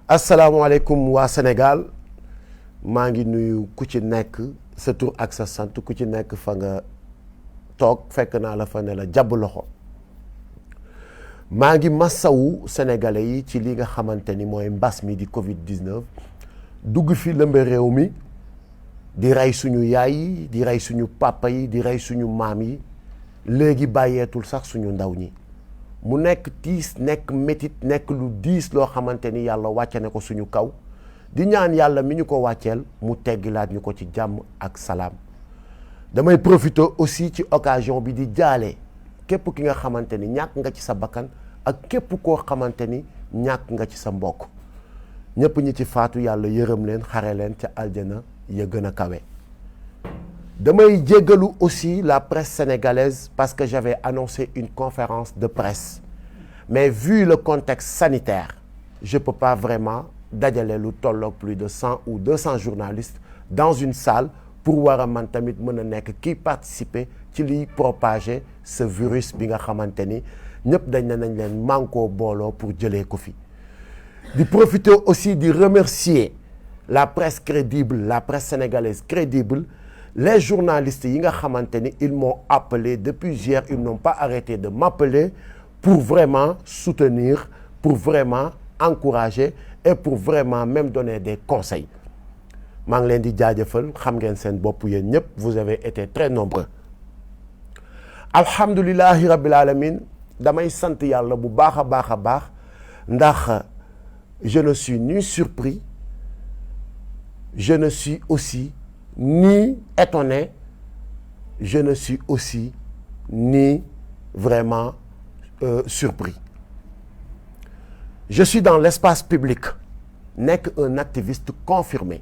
asalaamaaleykum waa Sénégal maa ngi nuyu ku ci nekk sa tur ak sa sant ku ci nekk fa nga toog fekk naa la fa ne la jàbb loxo maa ngi massawu sénégalais yi ci li nga xamante ni mooy mbas mi di Covid-19 dugg fi lëmbe réew mi di rey suñu yaay yi di rey suñu papa yi di rey suñu maam yi léegi bàyyeetul sax suñu ndaw ñi mu nekk tiis nekk métit nekk lu diis loo xamante ni yàlla wàcce na ko suñu kaw di ñaan yàlla mi ñu ko wàcceel mu teggilaat ñu ko ci jàmm ak salaam damay profiter aussi ci occasion bi di jaale képp ki nga xamante ni ñàkk nga ci sa bakkan ak képp koo xamante ni ñàkk nga ci sa mbokk ñëpp ñi ci faatu yàlla yërëm leen xare leen ca aljana ya gën a kawe. damay jéggalu aussi la presse sénégalaise parce que j'avais annoncé une conférence de presse mais vu le contexte sanitaire je peux pas vraiment dajale lu tolloog plus de 100 ou 200 journalistes dans une salle pour war a man tamit mën a nekk kii participer ci liy propager ce virus bi nga xamante ni ñëpp dañ ne nañ leen mànkoo booloo pour jëlee ko fi di profiter aussi di remercier la presse crédible la presse sénégalaise crédible les journalistes yi nga xamante ni ils m'ont appelé depuis hier ils n'ont pas arrêté de m'appeler pour vraiment soutenir pour vraiment encourager et pour vraiment même donner des conseils maa ngi leen di jaajëfal xam ngeen seen bopp yéen ñëpp vous avez été très nombreux alhamdulillahi rabbil alamin damay sant yàlla bu baax a baax a baax ndax je ne suis ni surpris je ne suis aussi ni étonné je ne suis aussi ni vraiment surpris je suis dans l'espace public nekk un activiste confirmé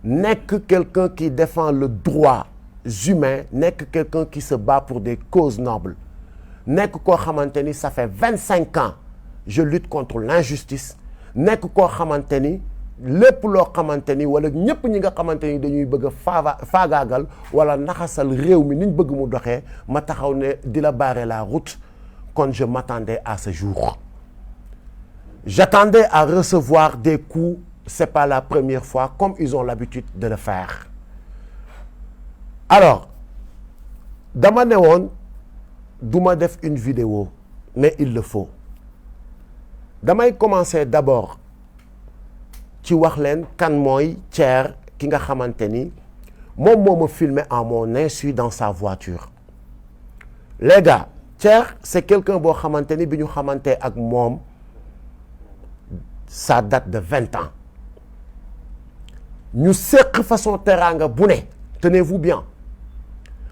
nekk quelqu'un qui défend le droit humain nekk quelqu'un qui se bat pour des causes nobles nekk koo xamante ni ça fait 25 ans je lutte contre l'injustice nekk koo xamante ni lépp loo xamante ni wala ñëpp ñi nga xamante ni dañuy bëgg a faagaagal wala naxasal réew mi niñ bëgg mu doxee ma taxaw ne di la barrer la route quand je m'attendais à ce jour j'attendais à recevoir des coups c'est pas la première fois comme ils ont l'habitude de le faire alors dama ne woon duma def une vidéo mais il le faut damay commencer d'abord ci wax leen kan mooy Thier ki nga xamante ni moom moo ma filmé en mon insu dans sa voiture les gars Thier c'est quelqu'un boo xamante ni bi ñu xamante ak moom ça date de 20 ans ñu seq façon teraanga bu ne tenez-vous bien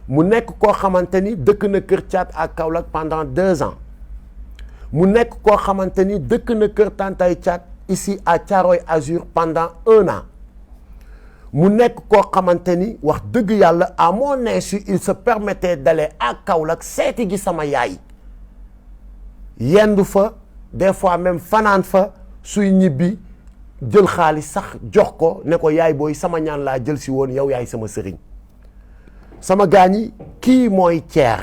mu nekk koo xamante ni dëkk na Kër Thiat ak Kaolack pendant 2 ans mu nekk koo xamante ni dëkk na Kër Tantay Thiat ici à Thiaroye Azur pendant 1 an mu nekk koo xamante ni wax dëgg yàlla à mon insu il se permettait d'aller à Kaolack seeti gi sama yaay yendu fa des fois même fanaan fa suy ñibbi jël xaalis sax jox ko ne ko yaay booy sama ñaan laa jël si woon yow yaay sama sëriñ sama gaañi kii mooy Thier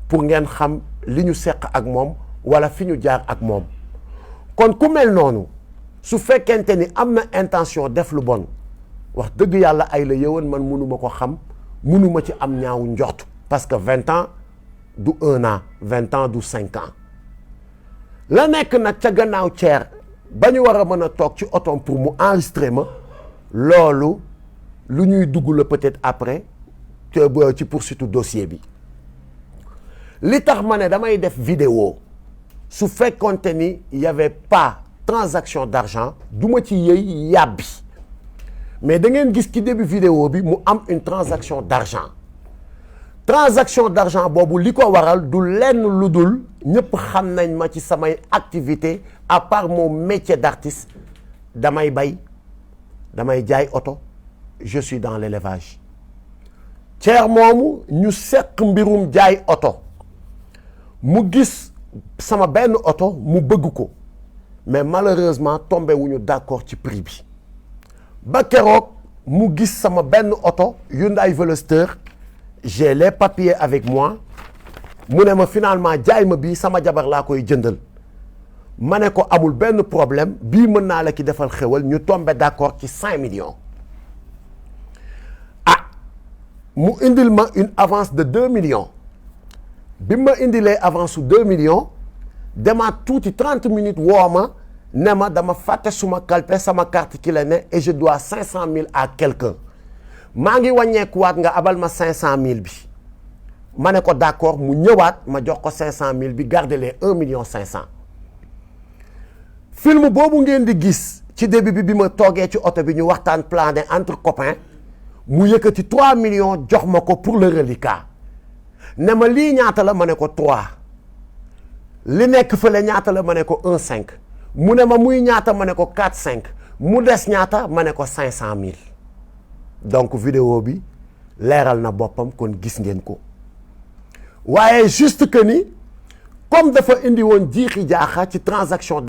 pour ngeen xam li ñu seq ak moom wala fi ñu jaar ak moom kon ku mel noonu su fekkente ni am na intention def lu bon wax dëgg yàlla ay la yëwan man mënuma ko xam mënuma ci am ñaawu njort parce que 20 ans du 1 an 20 ans du 5 ans la nekk nag ca gannaaw Thier ba ñu war a mën a toog ci otom pour mu enregistrer ma loolu lu ñuy dugg la peut-être après ci poursuite dossier bi li tax ma ne damay def vidéo su fekkonte ni y avait pas transaction d'argent du ma ci yëy yàbbi mais da ngeen gis ci début vidéo bi mu am une transaction d'argent boobu li ko waral du lenn lu dul ñëpp xam nañ ma ci samay activité à part mon métier d'artiste damay bay damay jaay oto je suis dans l'élevage Thier moomu ñu seq mbirum jaay oto mu gis sama benn oto mu bëgg ko mais malheureusement tombé wuñu d'accord ci prix bi ba keroog mu gis sama benn oto Hyundai Veloster j'ai les papiers avec moi mu ne ma finalement jaay ma bii sama jabar laa koy jëndal ma ne ko amul benn problème bii mën naa la ki defal xewal ñu tombé d'accord ci 5 millions ah mu indil ma une avance de 2 millions bi ma indilee avance su 2 millions demaat tuuti 30 minutes woo ma ne ma dama fàtte suma kalpe sama carte ki la ne et je dois 500 000 à quelqu'un maa ngi wàññeekuwaat nga abal ma 500 000 bi ma ne ko d'accord mu ñëwaat ma jox ko 500 000 bi garder les 1 million 500 film boobu ngeen di gis ci début bi ma toogee ci oto bi ñu waxtaan plané entre copains mu yëkkati 3 millions jox ma ko pour le reliquat ne ma lii ñaata la ma ne ko 3 li nekk fële ñaata la ma ne ko 1,5 mu ne ma muy ñaata ma ne ko 4,5 mu des ñaata ma ne ko 500 000 donc vidéo bi leeral na boppam kon gis ngeen ko waaye juste que ni comme dafa indi woon jiixi jaaxa ci transaction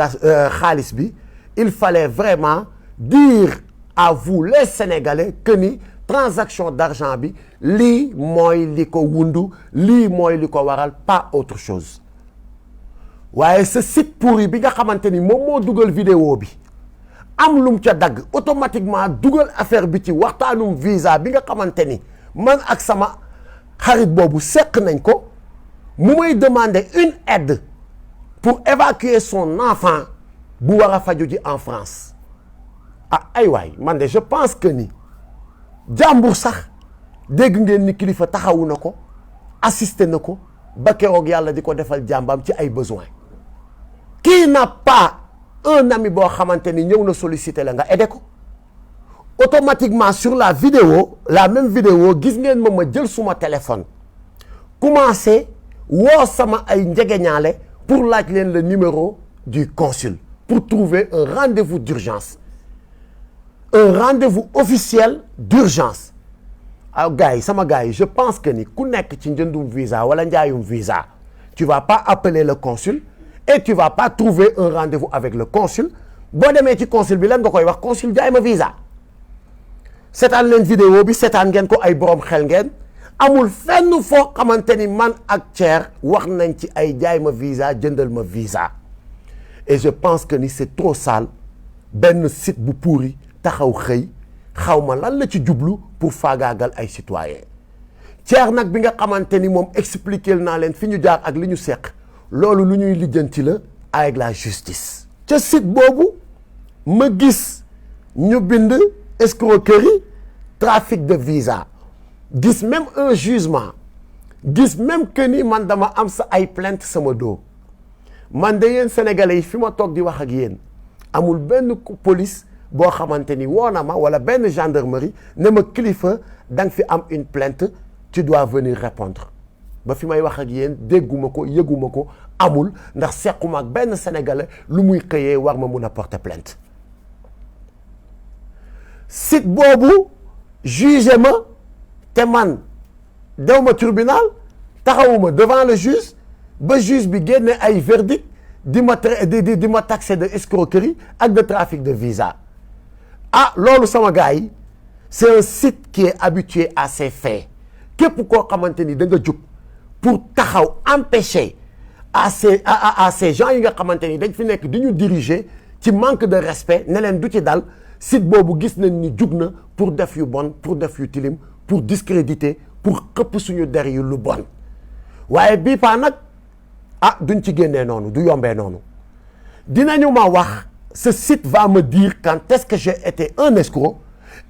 xaalis bi il fallait vraiment dire à vous les Sénégalais que ni transaction d'argent bi lii mooy li ko wundu lii mooy li ko waral pas autre chose waaye ce site pourri bi nga xamante ni moom moo dugal vidéo bi am lum ca dagg automatiquement dugal affaire bi ci waxtaanum visa bi nga xamante ni man ak sama xarit boobu seq nañ ko mu may demander une aide pour évacuer son enfant bu war a faju ji en France ah ay waay man de je pense que ni jàmbur sax dégg ngeen ni kilifa taxawu na ko assisté na ko ba keroog yàlla di ko defal jàmbam ci ay besoin qui n'a pas un ami boo xamante ni ñëw na solliciter la nga aidé ko automatiquement sur la vidéo la même vidéo gis ngeen ma jël suma téléphone commencé woo sama ay njegeñaale pour laaj leen le numéro du consul pour trouver un rendez-vous d'urgence un rendez-vous officiel d'urgence ah gars yi sama gars yi je pense que ni ku nekk ci njëndum visa wala njaayum visa tu vas pas appeler le consul et tu vas pas trouver un rendez-vous avec le consul boo demee ci consul bi lan nga koy wax consul jaay ma visa seetaan leen vidéo bi seetaan ngeen ko ay borom xel ngeen amul fenn foo xamante ni man ak Thier wax nañ ci ay jaay ma visa jëndal ma visa et je pense que ni c'est trop sale benn site bu pourri taxaw xëy xaw ma lan la ci jublu pour faagaagal ay citoyens Thier nag bi nga xamante ni moom expliquer naa leen fi ñu jaar ak li ñu seq loolu lu ñuy lijjanti la avec la justice. ca site boobu ma gis ñu bind escroquerie trafic de visa gis même un jugement gis même que ni man dama am sa ay plainte sama dos man de yéen sénégalais yi fi ma toog di wax ak yéen amul benn police boo xamante ni woo na ma wala benn gendarmerie ne ma kilifa da nga fi am une plainte tu dois venir répondre ba fi may wax ak yéen dégguma ko yëguma ko amul ndax sequma ak benn sénégalais lu muy xëyee war ma mun a porter plainte site boobu jugé ma te man dew ma tribunal taxawuma devant le juge ba juge bi génne ay verdict di ma taxé de escroquerie ak de trafic de visa ah loolu sama gars yi c'est un site qui est habitué à ces faits képp koo xamante ni da nga jóg pour taxaw empêcher à ces gens yi nga xamante ni dañ fi nekk di ñu diriger ci manque de respect ne leen du ci dal site boobu gis nañ ni jug na pour def yu bon pour def yu tilim pour discréditer pour xëpp suñu der yu lu bon waaye bii paa nag ah duñ ci génnee noonu du yombee noonu dinañu ma wax ce site va me dire quand est-ce que j'ai été un escroc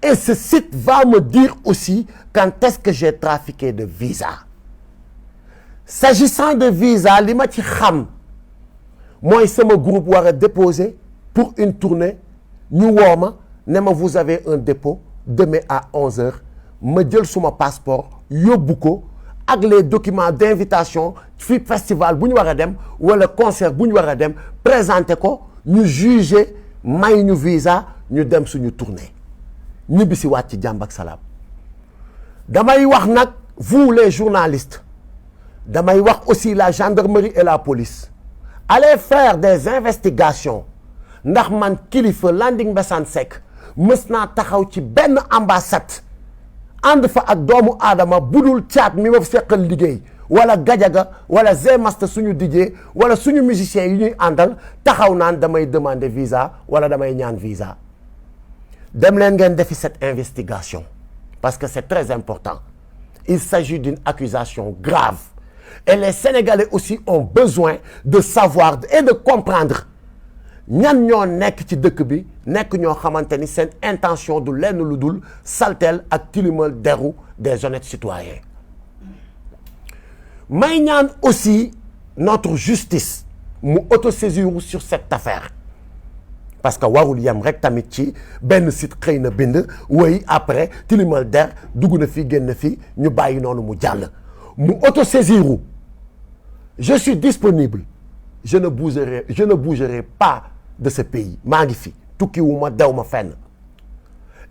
et ce site va me dire aussi quand est-ce que j'ai trafiqué de visa s'agissant de visa li ma ci xam mooy sama groupe war a déposer pour une tournée ñu woo ma ne ma vous avez un dépôt demain à 11h ma jël suma passeport yóbbu ko ak les documents d'invitation fi festival bu ñu war a dem wala concert bu ñu war a dem présenter ko ñu juger may ñu visa ñu dem suñu tournée ñibbi si waat ci jàmm ak salaam damay wax nag vous les journalistes damay wax aussi la gendarmerie et la police allez faire des investigations ndax man kilifa Landing Mbessane Seck mës naa taxaw ci benn ambassade ànd fa ak doomu aadama budul caat mi ma seqal liggéey wala Gadiaga wala Zmasta suñu DJ wala suñu musiciens yi ñuy àndal taxaw naan damay demander visa wala damay ñaan visa dem leen ngeen defi cette investigation parce que c'est très important. Il s'agit d'une accusation grave et les Sénégalais aussi ont besoin de savoir et de comprendre ñan ñoo nekk ci dëkk bi nekk ñoo xamante ni seen intention du lenn lu dul saltel ak tilimal deru des honnêtes citoyens. may ñaan aussi notre justice mu autosaisir sur cette affaire parce que warul yem rek tamit ci benn site xëy na bind woy après tilimal der dugg na fi génn fi ñu bàyyi noonu mu jàll mu autosaisir. Je suis disponible, je ne bougerai pas de ce pays maa ngi fi tukkiwuma dew ma fenn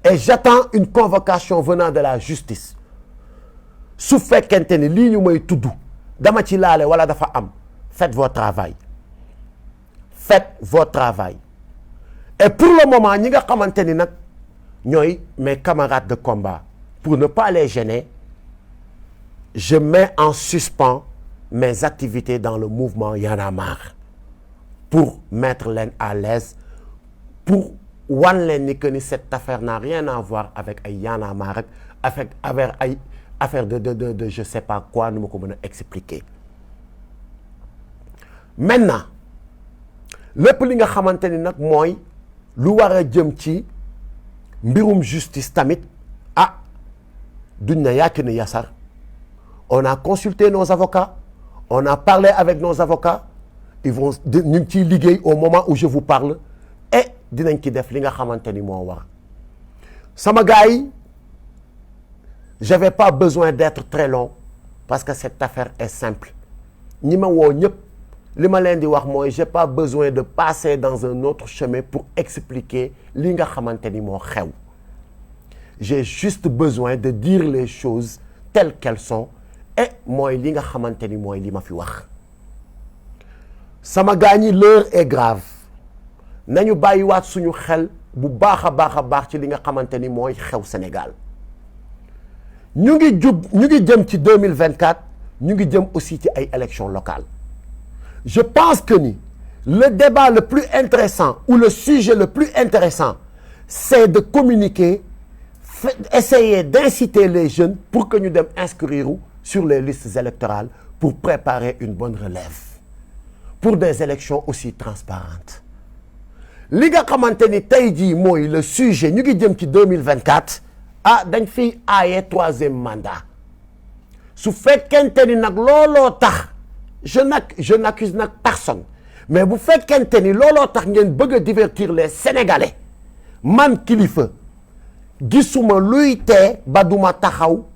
et j'attends une convocation venant de la justice su fekkente ni lii ñu may tudd dama ci laale wala dafa am faites votre travail et pour le moment ñi nga xamante ni nag ñooy mes camarades de combat pour ne pas les gêner je mets en suspens mes activités dans le mouvement Y en a marre pour mettre leen à l'aise pour wan leen ni que ni cette affaire n'a rien à voir avec ay Y en a marre avec ay affaire de je sais pas quoi nu ma ko mën a expliquer. Maintenant lépp li nga xamante ni nag mooy lu war a jëm ci mbirum justice tamit duñ na yàkk ni yasar on a consulté nos avocats. On a parlé avec nos avocats ils vont ñu ngi ciy liggéey au moment où je vous parle et dinañ ci def li nga xamante ni moo war sama gars yi j'avais pas besoin d'être très long parce que cette affaire est simple ñi ma woo ñëpp li ma leen di wax mooy j'ai pas besoin de passer dans un autre chemin pour expliquer li nga xamante ni moo xew j'ai juste besoin de dire les choses telles qu'elles sont et mooy li nga xamante ni mooy li ma fi wax sama gars ñi l'heure est grave nañu bàyyiwaat suñu xel bu baax a baax ci li nga xamante ni mooy xew Sénégal ñu ngi jëm ci 2024 ñu ngi jëm aussi ci ay élections locales je pense que ni le débat le plus intéressant ou le sujet le plus intéressant c'est de communiquer essayer d'inciter les jeunes pour que ñu dem inscrire sur les listes électorales pour préparer une bonne relève pour des élections aussi transparentes li nga xamante ni tey jii mooy le sujet ñu ngi jëm ci 2024 dañ fiy aaye troisième mandat su fekkente ni nag looloo tax je n'accuse nag personne mais bu fekkente ni looloo tax ngeen bëgg a divertir les Sénégalais man Kilifeu gisuma luy tee ba duma taxaw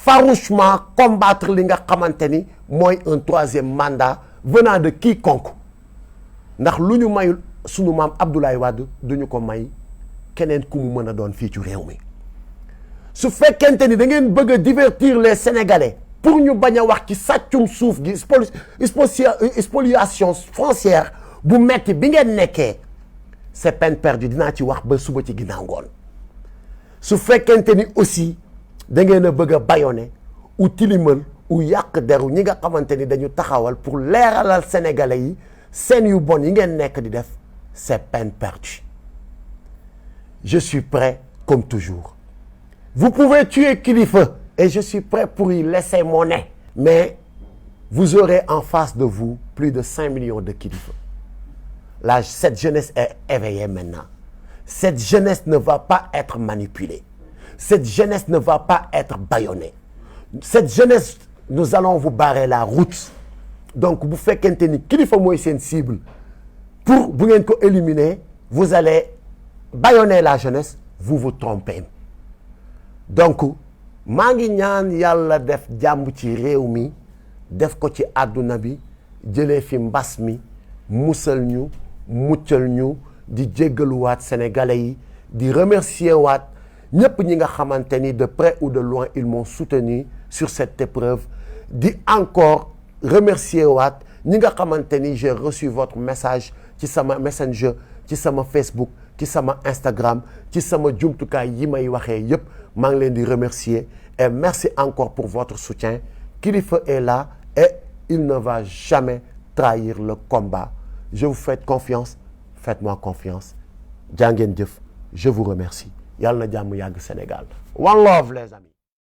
farouchement combattre li nga xamante ni mooy un troisième mandat venant de quiconque ndax lu ñu mayul sunu maam Abdoulaye Wade duñu ko may keneen ku mu mën a doon fii ci réew mi su fekkente ni da ngeen bëgg a divertir les Sénégalais pour ñu bañ a wax ci sàccum suuf gi spoliation foncière bu metti bi ngeen nekkee c'est peine perdue dinaa ci wax ba suba ci ginnaaw ngoon su fekkente ni aussi da ngeen a bëgg a bâillonner ou tilimal ou yàq deru ñi nga xamante ni dañu taxawal pour leeralal Sénégalais yi seen yu bon yi ngeen nekk di def c'est peine perdue je suis prêt comme toujours vous pouvez tuer Kilifeu et je suis prêt pour y laisser mon nez mais vous aurez en face de vous plus de 5 millions de Kilifeu là cette jeunesse est éveillée maintenant cette jeunesse ne va pas être manipulée cette jeunesse ne va pas être bâillonnée cette jeunesse nous allons vous barrer la route donc bu fekkente ni Kilifeu mooy seen cible pour bu ngeen ko éliminer vous allez bâillonner la jeunesse vous vous trompez donc maa ngi ñaan yàlla def jàmm ci réew mi def ko ci àdduna bi jëlee fi mbas mi musal ñu muccal ñu di jéggaluwaat sénégalais yi di remercier waat ñëpp ñi nga xamante ni de près ou de loin ils m'ont soutenu sur cette épreuve di encore remercier waat ñi nga xamante ni j'ai reçu votre message ci sama messenger ci sama Facebook ci sama Instagram ci sama jumtukaay yi may waxee yëpp maa ngi leen di remercier et merci encore pour votre soutien Kilifeu est là et il ne va jamais trahir le combat. Je vous fais confiance, faites-moi confiance. Jaa ngeen jëf, je vous remercie. Yàlla na jàmm yàgg Sénégal. One love les amis.